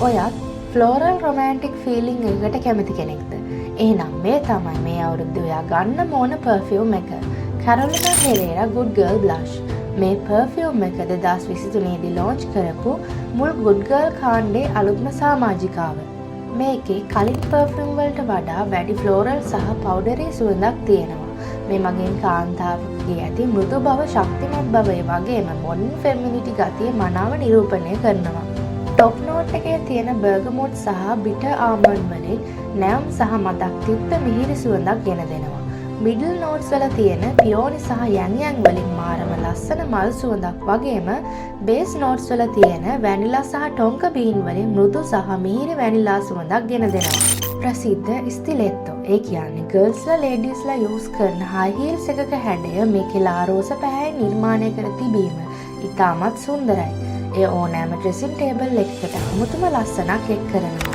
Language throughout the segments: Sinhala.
ඔයත් ෆ්ලෝරල් රොමෑන්ටික් ෆීලිං එකකට කැමති කෙනෙක්ද? එහෙනම් මේ තමයි මේ අවුරුද්දේ ඔයා ගන්න ඕන පර්ෆියුම් එක. Carolina Herrera Good Girl Blush. මේ පර්ෆියුම් එක 2023 දී ලොන්ච් කරපු මුල් Good Girl කාණ්ඩේ අලුත්ම සමාජිකාව. මේකේ කලින් පර්ෆියුම් වලට වඩා වැඩි ෆ්ලෝරල් සහ පවුඩරි සුවඳක් තියෙනවා. මේ මගින් කාන්තාවකගේ ඇති මෘදු බව, ශක්තිමත් බව වගේම මොඩර්න් ෆෙමිනිටි ගතිය මනාව නිරූපණය කරනවා. ටොප් නෝට් එකේ තියෙන බර්ගමොට් සහ බිටර් ආල්මන්ඩ් වලින් නැම් සහ මදක් තිත්ත මිහිරි සුවඳක් ගෙන දෙනවා. මිඩල් නෝට්ස් වල තියෙන පියෝනි සහ යන් වලින් මාරම ලස්සන මල් සුවඳක් වගේම බේස් නෝට්ස් වල තියෙන වැනිලා සහ ටොන්ක බීන් වලින් මෘදු සහ මිහිරි වැනිලා සුවඳක් ගෙන දෙනවා. ප්‍රසිද්ධ ස්ටිලෙට්ටෝ ඒ කියන්නේ ගර්ල්ස්ලා ලේඩීස්ලා යූස් කරන හයි හීල්ස් එකක හැඩය මේකේ ලාරෝස පැහැය නිර්මාණය කර තිබීම ඉතාමත් සුන්දරයි. එය ඕනෑම ඩ්‍රෙසින් ටේබල් එකකට අමුතුම ලස්සනක් එක් කරනවා.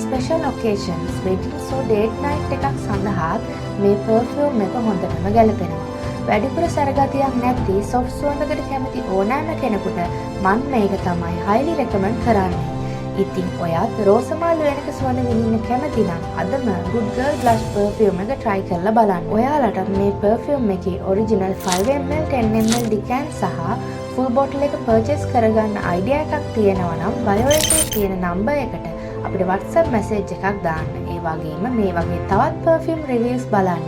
Special ඔකේෂන්ස්, weddings or date night එකක් සඳහාත් මේ පර්ෆියුම් එක හොඳටම ගැලපෙනවා. වැඩිපුර සැරගතියක් නැති සොෆ්ට් සුවඳකට කැමති ඕනෑම කෙනෙකුට මම මේක තමයි highly recommend කරන්නේ. ඉතින් ඔයත් රෝසමාලු වෙනක සුවඳ විඳින්න කැමති නම් අදම Good Girl Blush perfume එක try කරලා බලන්න. ඔයාලට මේ perfume එකේ original 5ml 10ml decant සහ full bottle එක purchase කරගන්න idea එකක් තියෙනවා නම් bio එකේ තියෙන number එකට අපිට WhatsApp message එකක් දාන්න. ඒ වගේම මේ වගේ තවත් perfume reviews බලන්න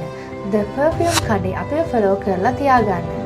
The Perfume කඩේ අපිව follow කරලා තියාගන්න.